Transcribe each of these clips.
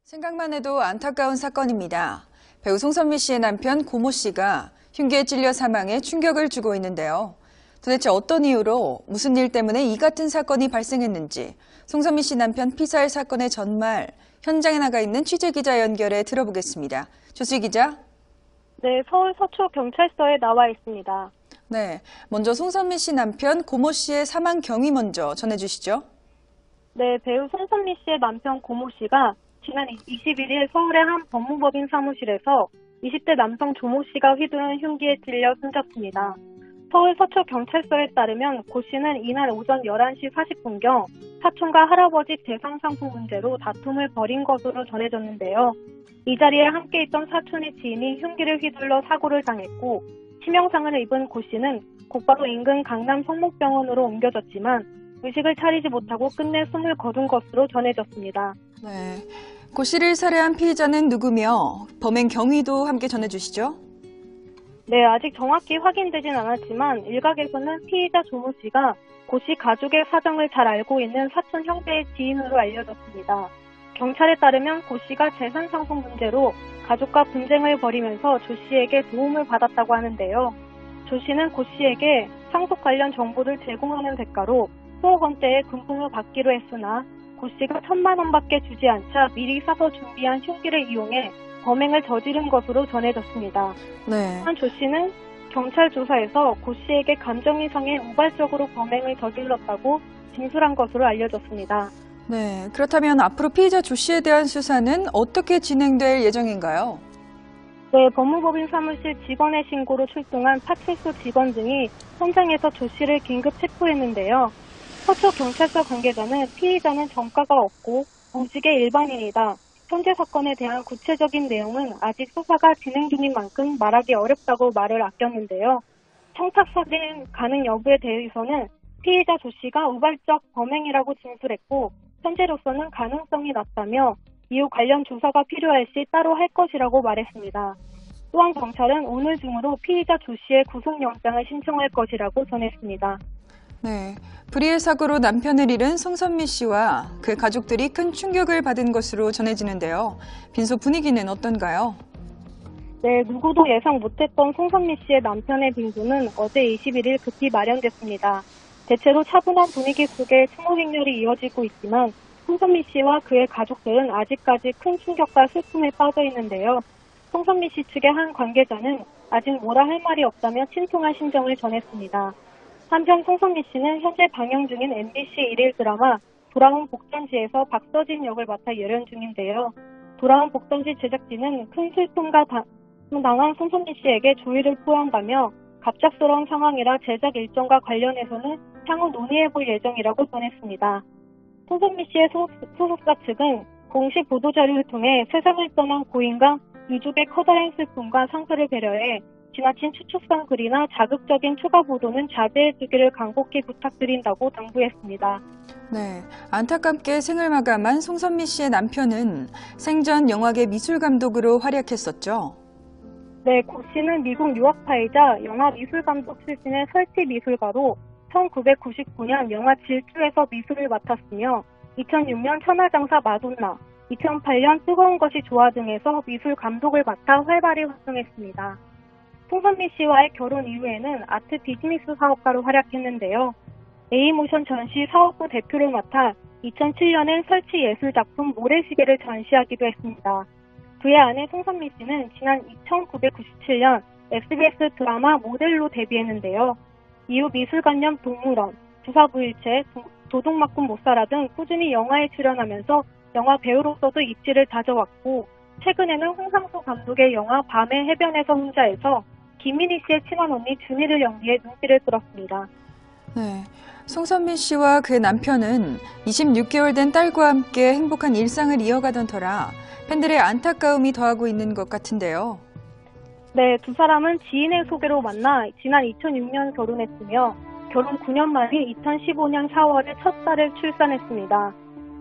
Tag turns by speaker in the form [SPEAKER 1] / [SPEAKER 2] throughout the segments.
[SPEAKER 1] 생각만 해도 안타까운 사건입니다. 배우 송선미 씨의 남편 고모 씨가 흉기에 찔려 사망해 충격을 주고 있는데요. 도대체 어떤 이유로 무슨 일 때문에 이 같은 사건이 발생했는지 송선미 씨 남편 피살 사건의 전말 현장에 나가 있는 취재기자 연결해 들어보겠습니다. 조수희 기자.
[SPEAKER 2] 네, 서울 서초경찰서에 나와 있습니다.
[SPEAKER 1] 네, 먼저 송선미 씨 남편 고모 씨의 사망 경위 먼저 전해주시죠.
[SPEAKER 2] 네, 배우 송선미 씨의 남편 고모 씨가 지난 21일 서울의 한 법무법인 사무실에서 20대 남성 조모 씨가 휘두른 흉기에 찔려 숨졌습니다. 서울 서초경찰서에 따르면 고 씨는 이날 오전 11시 40분경 사촌과 할아버지 배상 상품 문제로 다툼을 벌인 것으로 전해졌는데요. 이 자리에 함께 있던 사촌의 지인이 흉기를 휘둘러 사고를 당했고 치명상을 입은 고 씨는 곧바로 인근 강남 성목병원으로 옮겨졌지만 의식을 차리지 못하고 끝내 숨을 거둔 것으로 전해졌습니다.
[SPEAKER 1] 네, 고 씨를 살해한 피의자는 누구며 범행 경위도 함께 전해주시죠.
[SPEAKER 2] 네, 아직 정확히 확인되진 않았지만 일각에서는 피의자 조모 씨가 고 씨 가족의 사정을 잘 알고 있는 사촌 형제의 지인으로 알려졌습니다. 경찰에 따르면 고 씨가 재산 상품 문제로 가족과 분쟁을 벌이면서 조 씨에게 도움을 받았다고 하는데요. 조 씨는 고 씨에게 상속 관련 정보를 제공하는 대가로 수억 원대의 금품을 받기로 했으나 고 씨가 1,000만 원밖에 주지 않자 미리 사서 준비한 흉기를 이용해 범행을 저지른 것으로 전해졌습니다.
[SPEAKER 1] 네.
[SPEAKER 2] 한 조 씨는 경찰 조사에서 고 씨에게 감정이 상해 우발적으로 범행을 저질렀다고 진술한 것으로 알려졌습니다.
[SPEAKER 1] 네, 그렇다면 앞으로 피의자 조 씨에 대한 수사는 어떻게 진행될 예정인가요?
[SPEAKER 2] 네, 법무법인 사무실 직원의 신고로 출동한 파출소 직원 등이 현장에서 조 씨를 긴급 체포했는데요. 서초경찰서 관계자는 피의자는 전과가 없고 공직의 일반인이다. 현재 사건에 대한 구체적인 내용은 아직 수사가 진행 중인 만큼 말하기 어렵다고 말을 아꼈는데요. 청탁살인 가능 여부에 대해서는 피의자 조 씨가 우발적 범행이라고 진술했고 현재로서는 가능성이 낮다며 이후 관련 조사가 필요할 시 따로 할 것이라고 말했습니다. 또한 경찰은 오늘 중으로 피의자 조 씨의 구속영장을 신청할 것이라고 전했습니다.
[SPEAKER 1] 네, 불의의 사고로 남편을 잃은 송선미 씨와 그 가족들이 큰 충격을 받은 것으로 전해지는데요. 빈소 분위기는 어떤가요?
[SPEAKER 2] 네, 누구도 예상 못했던 송선미 씨의 남편의 빈소는 어제 21일 급히 마련됐습니다. 대체로 차분한 분위기 속에 추모 행렬이 이어지고 있지만 송선미 씨와 그의 가족들은 아직까지 큰 충격과 슬픔에 빠져 있는데요. 송선미 씨 측의 한 관계자는 아직 뭐라 할 말이 없다며 침통한 심정을 전했습니다. 한편 송선미 씨는 현재 방영 중인 MBC 일일 드라마 돌아온 복전지에서 박서진 역을 맡아 열연 중인데요. 돌아온 복전지 제작진은 큰 슬픔과 당한 송선미 씨에게 조의를 표한다며 갑작스러운 상황이라 제작 일정과 관련해서는 향후 논의해볼 예정이라고 전했습니다. 송선미 씨의 소속사 측은 공식 보도자료를 통해 세상을 떠난 고인과 유족의 커다란 슬픔과 상처를 배려해 지나친 추측성 글이나 자극적인 추가 보도는 자제해주기를 간곡히 부탁드린다고 당부했습니다.
[SPEAKER 1] 네, 안타깝게 생을 마감한 송선미 씨의 남편은 생전 영화계 미술감독으로 활약했었죠.
[SPEAKER 2] 네, 고 씨는 미국 유학파이자 영화 미술감독 출신의 설치미술가로 1999년 영화 질주에서 미술을 맡았으며 2006년 천하장사 마돈나, 2008년 뜨거운 것이 좋아 등에서 미술 감독을 맡아 활발히 활동했습니다. 송선미 씨와의 결혼 이후에는 아트 비즈니스 사업가로 활약했는데요. A모션 전시 사업부 대표를 맡아 2007년엔 설치 예술작품 모래시계를 전시하기도 했습니다. 그의 아내 송선미 씨는 지난 1997년 SBS 드라마 모델로 데뷔했는데요. 이후 미술관념 동물원, 부사부일체, 도둑맞군 못살아 등 꾸준히 영화에 출연하면서 영화 배우로서도 입지를 다져왔고 최근에는 홍상수 감독의 영화 밤의 해변에서 혼자에서 김민희 씨의 친한 언니 준희를 연기해 눈길을 끌었습니다.
[SPEAKER 1] 네, 송선미 씨와 그의 남편은 26개월 된 딸과 함께 행복한 일상을 이어가던 터라 팬들의 안타까움이 더하고 있는 것 같은데요.
[SPEAKER 2] 네, 두 사람은 지인의 소개로 만나 지난 2006년 결혼했으며 결혼 9년 만인 2015년 4월에 첫 딸을 출산했습니다.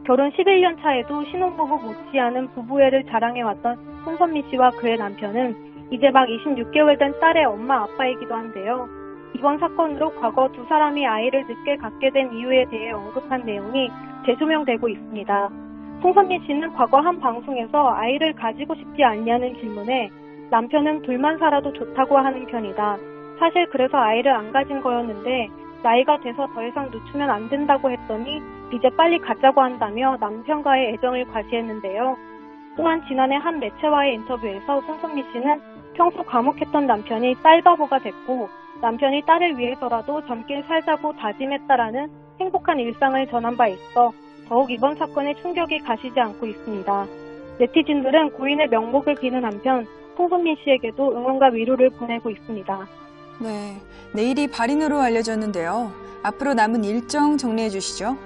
[SPEAKER 2] 결혼 11년 차에도 신혼부부 못지않은 부부애를 자랑해왔던 송선미 씨와 그의 남편은 이제 막 26개월 된 딸의 엄마 아빠이기도 한데요. 이번 사건으로 과거 두 사람이 아이를 늦게 갖게 된 이유에 대해 언급한 내용이 재조명되고 있습니다. 송선미 씨는 과거 한 방송에서 아이를 가지고 싶지 않냐는 질문에 남편은 둘만 살아도 좋다고 하는 편이다. 사실 그래서 아이를 안 가진 거였는데 나이가 돼서 더 이상 늦추면 안 된다고 했더니 이제 빨리 갖자고 한다며 남편과의 애정을 과시했는데요. 또한 지난해 한 매체와의 인터뷰에서 송선미 씨는 평소 과묵했던 남편이 딸바보가 됐고 남편이 딸을 위해서라도 젊게 살자고 다짐했다라는 행복한 일상을 전한 바 있어 더욱 이번 사건에 충격이 가시지 않고 있습니다. 네티즌들은 고인의 명복을 비는 한편 송선미 씨에게도 응원과 위로를 보내고 있습니다.
[SPEAKER 1] 네, 내일이 발인으로 알려졌는데요. 앞으로 남은 일정 정리해 주시죠.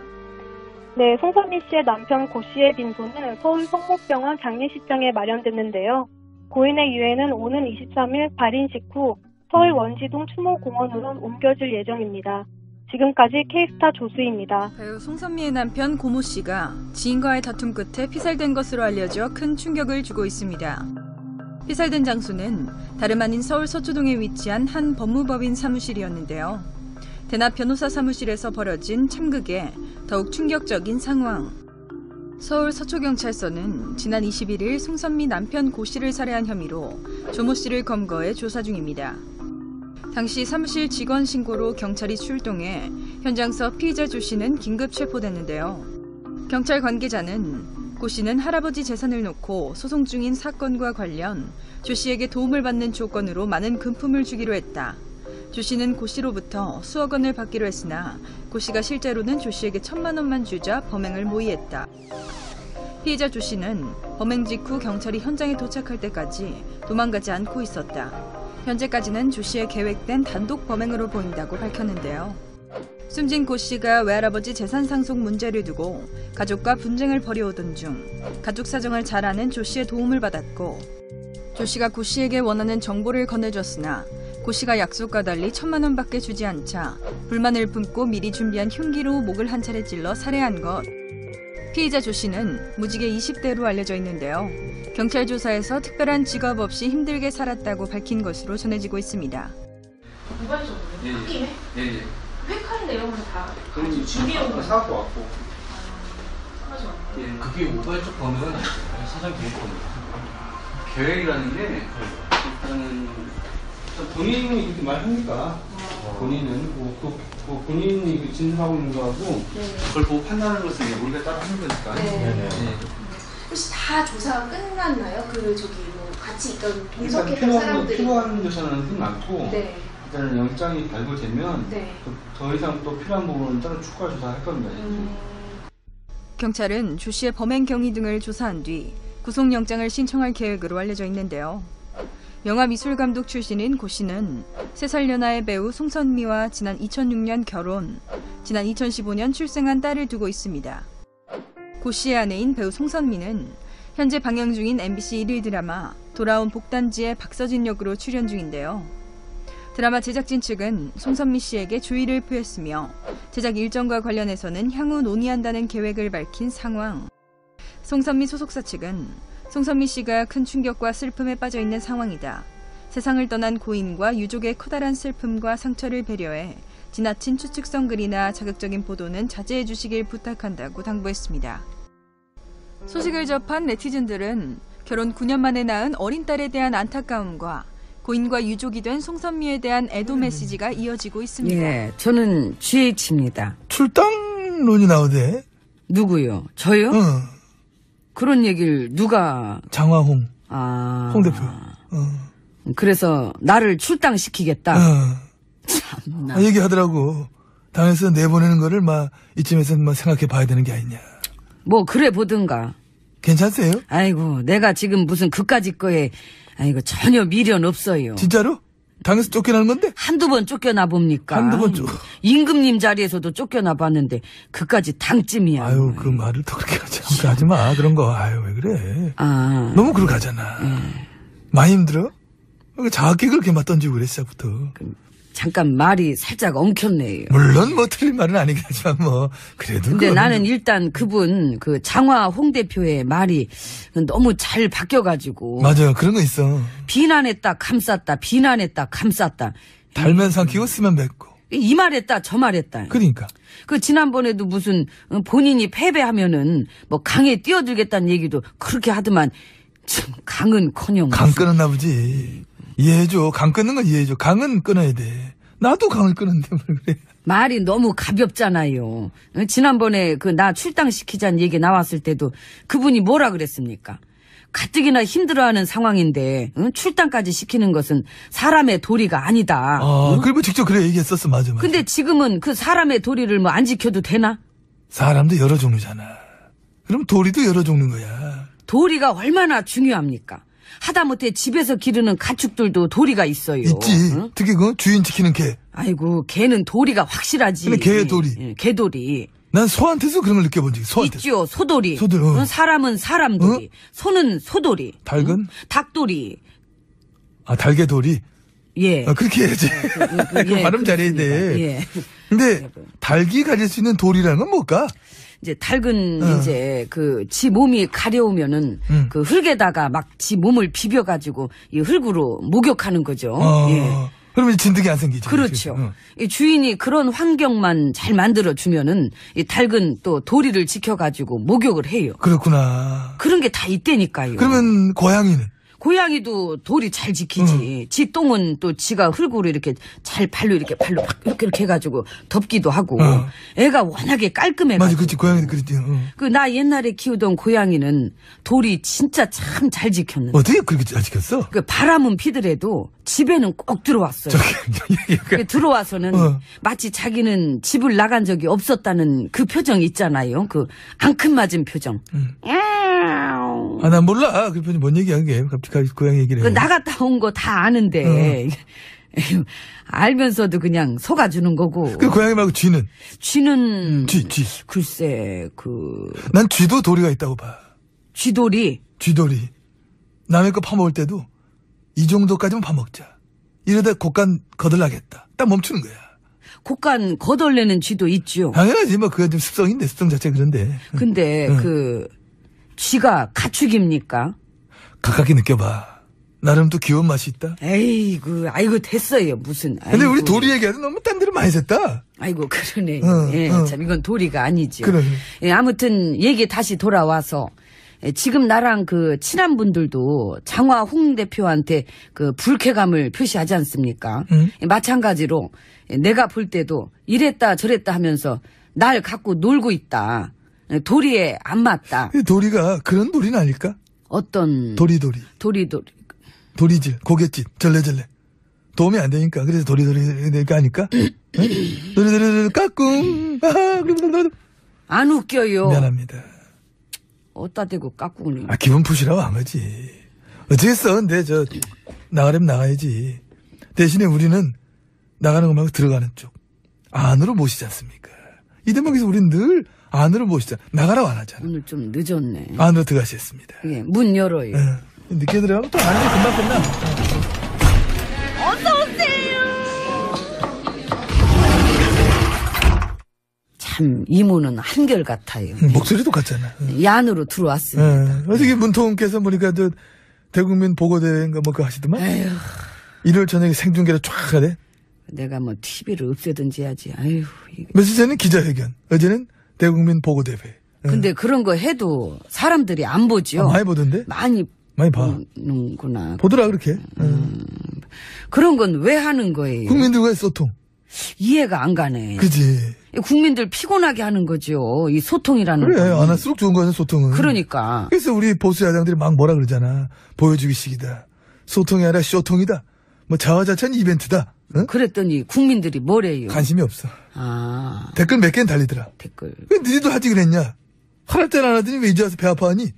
[SPEAKER 2] 네, 송선미 씨의 남편 고 씨의 빈소는 서울 성목병원 장례식장에 마련됐는데요. 고인의 유해는 오는 23일 발인식 후 서울 원시동 추모공원으로 옮겨질 예정입니다. 지금까지 K스타 조수입니다.
[SPEAKER 1] 배우 송선미의 남편 고모 씨가 지인과의 다툼 끝에 피살된 것으로 알려져 큰 충격을 주고 있습니다. 피살된 장소는 다름 아닌 서울 서초동에 위치한 한 법무법인 사무실이었는데요. 대납 변호사 사무실에서 벌어진 참극에 더욱 충격적인 상황. 서울 서초경찰서는 지난 21일 송선미 남편 고 씨를 살해한 혐의로 조모 씨를 검거해 조사 중입니다. 당시 사무실 직원 신고로 경찰이 출동해 현장서 피의자 조 씨는 긴급 체포됐는데요. 경찰 관계자는 고 씨는 할아버지 재산을 놓고 소송 중인 사건과 관련 조 씨에게 도움을 받는 조건으로 많은 금품을 주기로 했다. 조 씨는 고 씨로부터 수억 원을 받기로 했으나 고 씨가 실제로는 조 씨에게 1,000만 원만 주자 범행을 모의했다. 피의자 조 씨는 범행 직후 경찰이 현장에 도착할 때까지 도망가지 않고 있었다. 현재까지는 조 씨의 계획된 단독 범행으로 보인다고 밝혔는데요. 숨진 고 씨가 외할아버지 재산 상속 문제를 두고 가족과 분쟁을 벌여오던 중 가족 사정을 잘 아는 조 씨의 도움을 받았고 조 씨가 고 씨에게 원하는 정보를 건네줬으나 고 씨가 약속과 달리 1,000만 원밖에 주지 않자 불만을 품고 미리 준비한 흉기로 목을 한 차례 찔러 살해한 것. 피의자 조 씨는 무직의 20대로 알려져 있는데요. 경찰 조사에서 특별한 직업 없이 힘들게 살았다고 밝힌 것으로 전해지고 있습니다.
[SPEAKER 3] 우발적으로 홧김에
[SPEAKER 4] 예.
[SPEAKER 3] 획한 내용을 다
[SPEAKER 4] 그럼
[SPEAKER 3] 준비해온 거예요.
[SPEAKER 4] 사갖고 왔고.
[SPEAKER 3] 맞아.
[SPEAKER 4] 예.
[SPEAKER 5] 그게 우발적 범행은 아니죠. 사전 계획범입니다.
[SPEAKER 4] 계획이라는 게 일단은 본인이 그렇게 말합니까? 본인은 본인이 그 진술하고 있는 거하고 그걸 보고 판단하는 것은 우리가 따로 하는 거니까.
[SPEAKER 3] 네.
[SPEAKER 4] 네.
[SPEAKER 3] 혹시 다 조사가 끝났나요? 그 저기 뭐 같이 있던
[SPEAKER 4] 일단
[SPEAKER 3] 동석했던 사람들이.
[SPEAKER 4] 필요한 조사는 많고
[SPEAKER 3] 네.
[SPEAKER 4] 일단은 영장이 발부되면
[SPEAKER 3] 네.
[SPEAKER 4] 더 이상 또 필요한 부분은 따로 추가 조사할 겁니다.
[SPEAKER 1] 경찰은 조 씨의 범행 경위 등을 조사한 뒤 구속영장을 신청할 계획으로 알려져 있는데요. 영화미술감독 출신인 고 씨는 3살 연하의 배우 송선미와 지난 2006년 결혼, 지난 2015년 출생한 딸을 두고 있습니다. 고 씨의 아내인 배우 송선미는 현재 방영 중인 MBC 1일 드라마 돌아온 복단지의 박서진 역으로 출연 중인데요. 드라마 제작진 측은 송선미 씨에게 조의를 표했으며 제작 일정과 관련해서는 향후 논의한다는 계획을 밝힌 상황. 송선미 소속사 측은 송선미 씨가 큰 충격과 슬픔에 빠져 있는 상황이다. 세상을 떠난 고인과 유족의 커다란 슬픔과 상처를 배려해 지나친 추측성 글이나 자극적인 보도는 자제해 주시길 부탁한다고 당부했습니다. 소식을 접한 네티즌들은 결혼 9년 만에 낳은 어린 딸에 대한 안타까움과 고인과 유족이 된 송선미에 대한 애도 메시지가 이어지고 있습니다.
[SPEAKER 6] 예, 저는 GH입니다.
[SPEAKER 7] 출당론이 나오대.
[SPEAKER 6] 누구요? 저요?
[SPEAKER 7] 응.
[SPEAKER 6] 그런 얘기를 누가?
[SPEAKER 7] 장화홍.
[SPEAKER 6] 아.
[SPEAKER 7] 홍 대표.
[SPEAKER 6] 그래서 나를 출당시키겠다. 참나.
[SPEAKER 7] 얘기하더라고. 당에서 내보내는 거를 이쯤에서 생각해 봐야 되는 게 아니냐.
[SPEAKER 6] 뭐 그래 보든가.
[SPEAKER 7] 괜찮으세요?
[SPEAKER 6] 아이고, 내가 지금 무슨 그까짓 거에 전혀 미련 없어요.
[SPEAKER 7] 진짜로? 당에서 쫓겨나는 건데?
[SPEAKER 6] 한두 번 쫓겨나 봅니까?
[SPEAKER 7] 한두 번
[SPEAKER 6] 임금님 자리에서도 쫓겨나 봤는데 그까지 당쯤이야.
[SPEAKER 7] 아유, 그 말을 또 그렇게 하지 마. 그런 거. 아유, 왜 그래.
[SPEAKER 6] 아.
[SPEAKER 7] 너무 그렇게 하잖아. 많이 힘들어? 자학기 그렇게 던지고 그래, 시작부터.
[SPEAKER 6] 잠깐 말이 살짝 엉켰네요.
[SPEAKER 7] 물론 틀린 말은 아니긴 하지만 그래도.
[SPEAKER 6] 근데 나는 일단 그분, 장화 홍 대표의 말이 너무 잘 바뀌어가지고.
[SPEAKER 7] 맞아요. 그런 거 있어.
[SPEAKER 6] 비난했다, 감쌌다, 비난했다, 감쌌다.
[SPEAKER 7] 달면 삼키고 쓰면 뱉고.
[SPEAKER 6] 이 말했다 저 말했다.
[SPEAKER 7] 그러니까.
[SPEAKER 6] 그 지난번에도 무슨 본인이 패배하면은 뭐 강에 뛰어들겠다는 얘기도 그렇게 하더만 참 강은커녕
[SPEAKER 7] 강 끊었나 보지. 이해해줘. 강 끊는 건 이해해줘. 강은 끊어야 돼. 나도 강을 끊었는데 뭘 그래.
[SPEAKER 6] 말이 너무 가볍잖아요. 지난번에 그 나 출당시키자는 얘기 나왔을 때도 그분이 뭐라 그랬습니까? 가뜩이나 힘들어하는 상황인데 출당까지 시키는 것은 사람의 도리가 아니다.
[SPEAKER 7] 그리고 직접 그래 얘기했었어. 맞아.
[SPEAKER 6] 근데 지금은 그 사람의 도리를 뭐 안 지켜도 되나?
[SPEAKER 7] 사람도 여러 종류잖아. 그럼 도리도 여러 종류인 거야.
[SPEAKER 6] 도리가 얼마나 중요합니까? 하다못해 집에서 기르는 가축들도 도리가 있어요.
[SPEAKER 7] 있지.
[SPEAKER 6] 응?
[SPEAKER 7] 특히 그 주인 지키는 개.
[SPEAKER 6] 아이고 개는 도리가 확실하지.
[SPEAKER 7] 근데 개의 도리.
[SPEAKER 6] 예, 개도리.
[SPEAKER 7] 난 소한테서 그런 걸 느껴본 적이 소한테.
[SPEAKER 6] 있죠. 소도리.
[SPEAKER 7] 소도리,
[SPEAKER 6] 사람은 사람도리. 소는 소도리.
[SPEAKER 7] 닭은?
[SPEAKER 6] 닭도리.
[SPEAKER 7] 달개도리.
[SPEAKER 6] 예.
[SPEAKER 7] 그렇게 해야지.
[SPEAKER 6] 예,
[SPEAKER 7] 발음 잘해야 돼.
[SPEAKER 6] 예.
[SPEAKER 7] 근데 닭이 가질 수 있는 돌이라는 건 뭘까?
[SPEAKER 6] 이제 닭은 이제 그 지 몸이 가려우면은 그 흙에다가 막 지 몸을 비벼가지고 이 흙으로 목욕하는 거죠. 예.
[SPEAKER 7] 그러면 진드기 안 생기죠.
[SPEAKER 6] 그렇죠. 이 주인이 그런 환경만 잘 만들어 주면은 이 닭은 또 도리를 지켜가지고 목욕을 해요.
[SPEAKER 7] 그렇구나.
[SPEAKER 6] 그런 게 다 있다니까요.
[SPEAKER 7] 그러면 고양이는?
[SPEAKER 6] 고양이도 도리 잘 지키지. 지 똥은 또 지가 흙으로 이렇게 잘 발로 이렇게 이렇게 해가지고 덮기도 하고. 애가 워낙에 깔끔해가지고.
[SPEAKER 7] 맞아, 그렇지. 고양이도 그렇지.
[SPEAKER 6] 그 나 옛날에 키우던 고양이는 도리 진짜 참 잘 지켰는데.
[SPEAKER 7] 어떻게 그렇게 잘 지켰어?
[SPEAKER 6] 그 바람은 피더라도 집에는 꼭 들어왔어요. 그 들어와서는 마치 자기는 집을 나간 적이 없었다는 그 표정 있잖아요. 그 앙큼 맞은 표정.
[SPEAKER 7] 난 몰라. 그 편이 뭔 얘기야, 그게. 갑자기 고양이 얘기를 해.
[SPEAKER 6] 그 나갔다 온 거 다 아는데. 알면서도 그냥 속아주는 거고.
[SPEAKER 7] 그 고양이 말고 쥐는?
[SPEAKER 6] 쥐는.
[SPEAKER 7] 쥐.
[SPEAKER 6] 글쎄,
[SPEAKER 7] 난 쥐도 도리가 있다고 봐.
[SPEAKER 6] 쥐돌이.
[SPEAKER 7] 쥐도리. 남의 거 파먹을 때도 이 정도까지만 파먹자. 이러다 곡간 거들나겠다. 딱 멈추는 거야.
[SPEAKER 6] 곡간 거덜내는 쥐도 있죠.
[SPEAKER 7] 당연하지. 뭐, 그게 좀 습성인데, 습성 자체가 그런데.
[SPEAKER 6] 근데 쥐가 가축입니까?
[SPEAKER 7] 가깝게 느껴봐. 나름 또 귀여운 맛이 있다.
[SPEAKER 6] 아이고 됐어요. 무슨.
[SPEAKER 7] 근데 우리 도리 얘기하도 너무 딴 데로 많이 샜다.
[SPEAKER 6] 아이고, 그러네. 참, 이건 도리가 아니죠.
[SPEAKER 7] 그래.
[SPEAKER 6] 예, 아무튼, 얘기 다시 돌아와서, 지금 나랑 그 친한 분들도 장화 홍 대표한테 그 불쾌감을 표시하지 않습니까? 마찬가지로 내가 볼 때도 이랬다 저랬다 하면서 날 갖고 놀고 있다. 도리에 안 맞다.
[SPEAKER 7] 도리가 그런 도리는 아닐까?
[SPEAKER 6] 어떤.
[SPEAKER 7] 도리도리. 도리질, 고갯짓, 절레절레. 도움이 안 되니까. 그래서 도리가 아닐까? 도리도리 까꿍.
[SPEAKER 6] 안 웃겨요.
[SPEAKER 7] 미안합니다.
[SPEAKER 6] 어디다 대고 까꿍을.
[SPEAKER 7] 기분 푸시라고 한 거지. 어쩌겠어. 근데 나가려면 나가야지. 대신에 우리는 나가는 것 말고 들어가는 쪽. 안으로 모시지 않습니까? 이 대목에서 우리는 늘 안으로 모시자. 나가라고 안 하잖아.
[SPEAKER 6] 오늘 좀 늦었네.
[SPEAKER 7] 안으로 들어가셨습니다.
[SPEAKER 6] 예, 문 열어요.
[SPEAKER 7] 늦게 들어가면 또 안에 금방 끝나.
[SPEAKER 6] 참 이모는 한결 같아요.
[SPEAKER 7] 목소리도 같잖아.
[SPEAKER 6] 얀으로 들어왔습니다.
[SPEAKER 7] 어저께 문통께서 보니까 대국민 보고대회인가 뭐 그거 하시더만.
[SPEAKER 6] 에휴.
[SPEAKER 7] 일요일 저녁에 생중계로 쫙 하래.
[SPEAKER 6] 내가 뭐 TV를 없애든지 해야지. 아휴.
[SPEAKER 7] 며칠 전에 기자회견. 어제는 대국민 보고대회.
[SPEAKER 6] 근데 그런 거 해도 사람들이 안 보죠.
[SPEAKER 7] 많이 보던데?
[SPEAKER 6] 많이
[SPEAKER 7] 봐.
[SPEAKER 6] 보는구나.
[SPEAKER 7] 보더라 그렇게.
[SPEAKER 6] 그런 건 왜 하는 거예요?
[SPEAKER 7] 국민들과의 소통.
[SPEAKER 6] 이해가 안 가네.
[SPEAKER 7] 그지.
[SPEAKER 6] 국민들 피곤하게 하는 거죠. 이 소통이라는
[SPEAKER 7] 그래.
[SPEAKER 6] 거.
[SPEAKER 7] 안 할수록 좋은 거는 소통은.
[SPEAKER 6] 그러니까.
[SPEAKER 7] 그래서 우리 보수 야당들이 막 뭐라 그러잖아. 보여주기식이다. 소통이 아니라 쇼통이다. 뭐 자화자찬 이벤트다. 응?
[SPEAKER 6] 그랬더니 국민들이 뭐래요?
[SPEAKER 7] 관심이 없어. 댓글 몇 개는 달리더라.
[SPEAKER 6] 댓글.
[SPEAKER 7] 왜 니네도 하지 그랬냐? 화날 때는 안 하더니 왜 이제 와서 배 아파하니?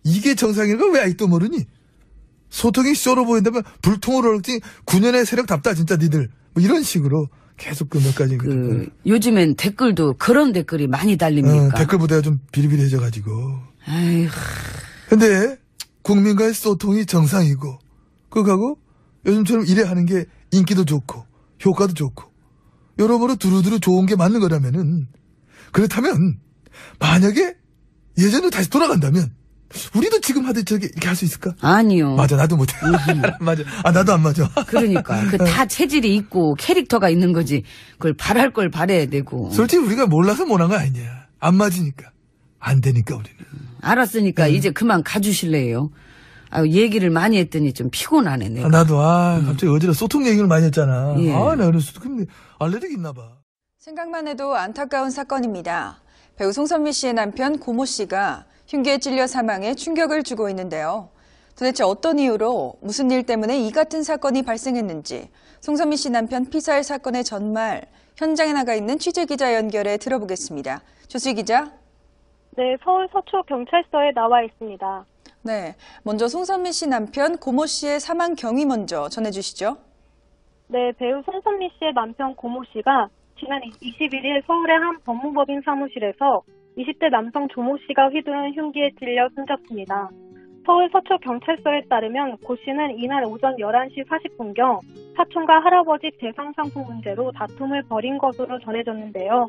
[SPEAKER 7] 이게 정상인가 왜 아직도 모르니? 소통이 쇼로 보인다면 불통으로 얼지 9년의 세력답다 진짜 니들. 뭐 이런 식으로 계속 몇 가지.
[SPEAKER 6] 요즘엔 댓글도 그런 댓글이 많이 달립니까?
[SPEAKER 7] 댓글보다 좀 비리비리해져가지고.
[SPEAKER 6] 아이고.
[SPEAKER 7] 근데 국민과의 소통이 정상이고 그거하고 요즘처럼 이래 하는 게 인기도 좋고 효과도 좋고 여러모로 두루두루 좋은 게 맞는 거라면은 그렇다면 만약에 예전으로 다시 돌아간다면 우리도 지금 하듯 저기 이렇게 할 수 있을까?
[SPEAKER 6] 아니요.
[SPEAKER 7] 맞아, 나도 못해. 맞아. 아, 나도 안 맞아.
[SPEAKER 6] 그러니까 그 다 체질이 있고 캐릭터가 있는 거지. 그걸 바랄 걸 바라야 되고.
[SPEAKER 7] 솔직히 우리가 몰라서 못한 거 아니냐. 안 맞으니까. 안 되니까 우리는.
[SPEAKER 6] 알았으니까 이제 그만 가주실래요? 얘기를 많이 했더니 좀 피곤하네. 내가.
[SPEAKER 7] 나도 갑자기 어제는 소통 얘기를 많이 했잖아.
[SPEAKER 6] 예.
[SPEAKER 7] 내가 근데 알레르기 있나 봐.
[SPEAKER 1] 생각만 해도 안타까운 사건입니다. 배우 송선미 씨의 남편 고모 씨가 흉기에 찔려 사망해 충격을 주고 있는데요. 도대체 어떤 이유로 무슨 일 때문에 이 같은 사건이 발생했는지 송선미 씨 남편 피살 사건의 전말 현장에 나가 있는 취재기자 연결해 들어보겠습니다. 조수희 기자.
[SPEAKER 2] 네, 서울 서초경찰서에 나와 있습니다.
[SPEAKER 1] 네, 먼저 송선미 씨 남편 고모 씨의 사망 경위 먼저 전해주시죠.
[SPEAKER 2] 네, 배우 송선미 씨의 남편 고모 씨가 지난 21일 서울의 한 법무법인 사무실에서 20대 남성 조모 씨가 휘두른 흉기에 찔려 숨졌습니다. 서울 서초경찰서에 따르면 고 씨는 이날 오전 11시 40분경 사촌과 할아버지 재산 상속 문제로 다툼을 벌인 것으로 전해졌는데요.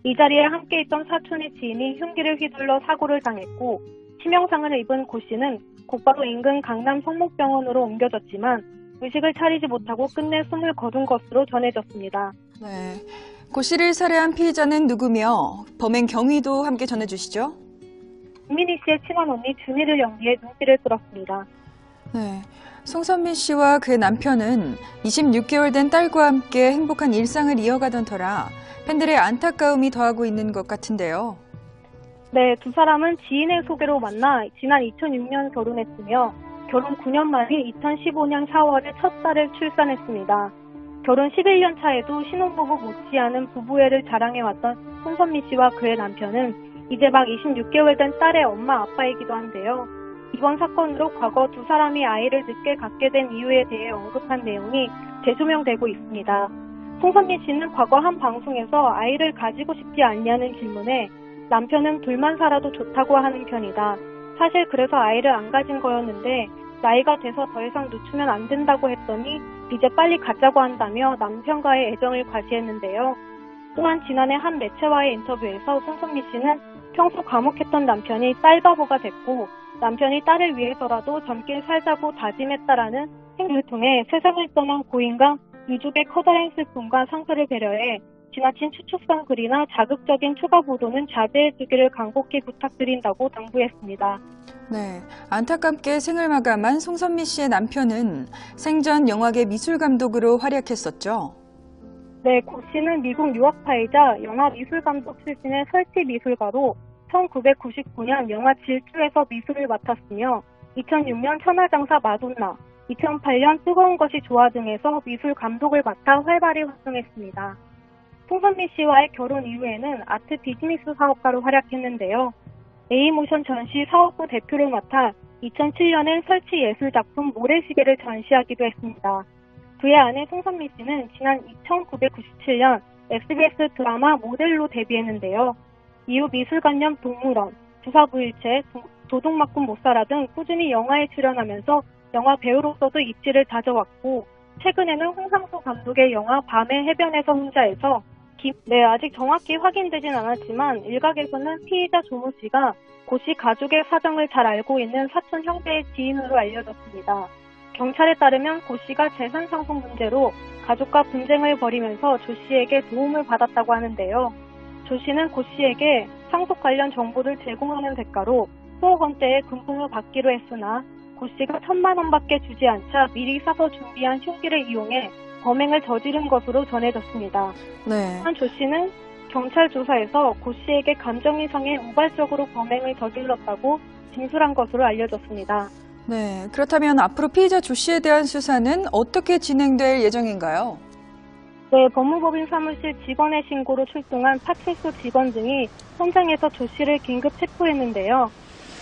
[SPEAKER 2] 이 자리에 함께 있던 사촌의 지인이 흉기를 휘둘러 사고를 당했고 치명상을 입은 고 씨는 곧바로 인근 강남 성목병원으로 옮겨졌지만 의식을 차리지 못하고 끝내 숨을 거둔 것으로 전해졌습니다.
[SPEAKER 1] 네, 고 씨를 살해한 피의자는 누구며 범행 경위도 함께 전해주시죠.
[SPEAKER 2] 김민희 씨의 친한 언니 준희를 연기해 눈길을 끌었습니다.
[SPEAKER 1] 네, 송선미 씨와 그의 남편은 26개월 된 딸과 함께 행복한 일상을 이어가던 터라 팬들의 안타까움이 더하고 있는 것 같은데요.
[SPEAKER 2] 네, 두 사람은 지인의 소개로 만나 지난 2006년 결혼했으며 결혼 9년 만인 2015년 4월에 첫 딸을 출산했습니다. 결혼 11년 차에도 신혼부부 못지않은 부부애를 자랑해왔던 송선미 씨와 그의 남편은 이제 막 26개월 된 딸의 엄마 아빠이기도 한데요. 이번 사건으로 과거 두 사람이 아이를 늦게 갖게 된 이유에 대해 언급한 내용이 재조명되고 있습니다. 송선미 씨는 과거 한 방송에서 아이를 가지고 싶지 않냐는 질문에 남편은 둘만 살아도 좋다고 하는 편이다. 사실 그래서 아이를 안 가진 거였는데 나이가 돼서 더 이상 늦추면 안 된다고 했더니 이제 빨리 갖자고 한다며 남편과의 애정을 과시했는데요. 또한 지난해 한 매체와의 인터뷰에서 송선미 씨는 평소 과묵했던 남편이 딸바보가 됐고 남편이 딸을 위해서라도 젊게 살자고 다짐했다라는 행동을 통해 세상을 떠난 고인과 유족의 커다란 슬픔과 상처를 배려해 지나친 추측성 글이나 자극적인 추가 보도는 자제해주기를 간곡히 부탁드린다고 당부했습니다.
[SPEAKER 1] 네, 안타깝게 생을 마감한 송선미 씨의 남편은 생전 영화계 미술감독으로 활약했었죠.
[SPEAKER 2] 네, 고 씨는 미국 유학파이자 영화 미술감독 출신의 설치 미술가로 1999년 영화 질주에서 미술을 맡았으며 2006년 천하장사 마돈나, 2008년 뜨거운 것이 좋아 등에서 미술 감독을 맡아 활발히 활동했습니다. 송선미 씨와의 결혼 이후에는 아트 비즈니스 사업가로 활약했는데요. A모션 전시 사업부 대표를 맡아 2007년엔 설치 예술 작품 모래시계를 전시하기도 했습니다. 그의 아내 송선미 씨는 지난 1997년 SBS 드라마 모델로 데뷔했는데요. 이후 미술관념 동물원, 주사부일체, 도둑맞군 못살아 등 꾸준히 영화에 출연하면서 영화 배우로서도 입지를 다져왔고 최근에는 홍상수 감독의 영화 밤의 해변에서 혼자에서 아직 정확히 확인되진 않았지만 일각에서는 피의자 조모 씨가 고 씨 가족의 사정을 잘 알고 있는 사촌 형제의 지인으로 알려졌습니다. 경찰에 따르면 고 씨가 재산 상속 문제로 가족과 분쟁을 벌이면서 조 씨에게 도움을 받았다고 하는데요. 조 씨는 고 씨에게 상속 관련 정보를 제공하는 대가로 수억 원대의 금품을 받기로 했으나 고 씨가 1,000만 원밖에 주지 않자 미리 사서 준비한 흉기를 이용해 범행을 저지른 것으로 전해졌습니다.
[SPEAKER 1] 네.
[SPEAKER 2] 조 씨는 경찰 조사에서 고 씨에게 감정이 상해 우발적으로 범행을 저질렀다고 진술한 것으로 알려졌습니다.
[SPEAKER 1] 네, 그렇다면 앞으로 피의자 조 씨에 대한 수사는 어떻게 진행될 예정인가요?
[SPEAKER 2] 네, 법무법인 사무실 직원의 신고로 출동한 파출소 직원 등이 현장에서 조 씨를 긴급 체포했는데요.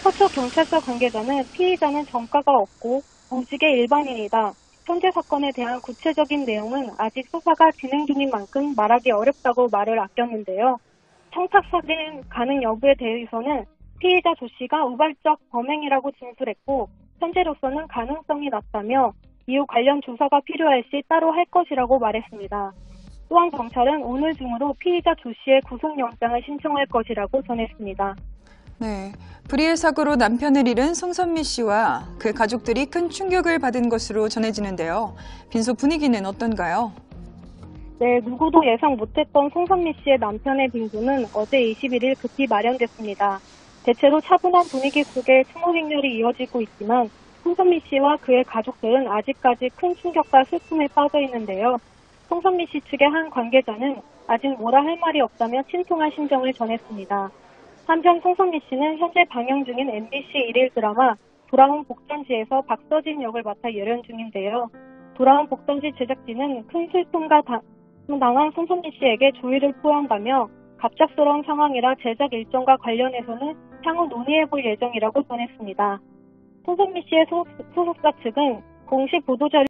[SPEAKER 2] 서초경찰서 관계자는 피의자는 전과가 없고 공직의 일반인이다. 현재 사건에 대한 구체적인 내용은 아직 수사가 진행 중인 만큼 말하기 어렵다고 말을 아꼈는데요. 청탁사진 가능 여부에 대해서는 피의자 조 씨가 우발적 범행이라고 진술했고 현재로서는 가능성이 낮다며 이후 관련 조사가 필요할 시 따로 할 것이라고 말했습니다. 또한 경찰은 오늘 중으로 피의자 조 씨의 구속영장을 신청할 것이라고 전했습니다.
[SPEAKER 1] 네, 불의의 사고로 남편을 잃은 송선미 씨와 그 가족들이 큰 충격을 받은 것으로 전해지는데요. 빈소 분위기는 어떤가요?
[SPEAKER 2] 네, 누구도 예상 못했던 송선미 씨의 남편의 빈소는 어제 21일 급히 마련됐습니다. 대체로 차분한 분위기 속에 추모 행렬이 이어지고 있지만 송선미 씨와 그의 가족들은 아직까지 큰 충격과 슬픔에 빠져 있는데요. 송선미 씨 측의 한 관계자는 아직 뭐라 할 말이 없다며 침통한 심정을 전했습니다. 한편 송선미 씨는 현재 방영 중인 MBC 일일 드라마 돌아온 복전지에서 박서진 역을 맡아 열연 중인데요. 돌아온 복전지 제작진은 큰 슬픔과 당한 송선미 씨에게 조의를 표한다며 갑작스러운 상황이라 제작 일정과 관련해서는 향후 논의해볼 예정이라고 전했습니다. 송선미 씨의 소속사 측은 공식 보도자료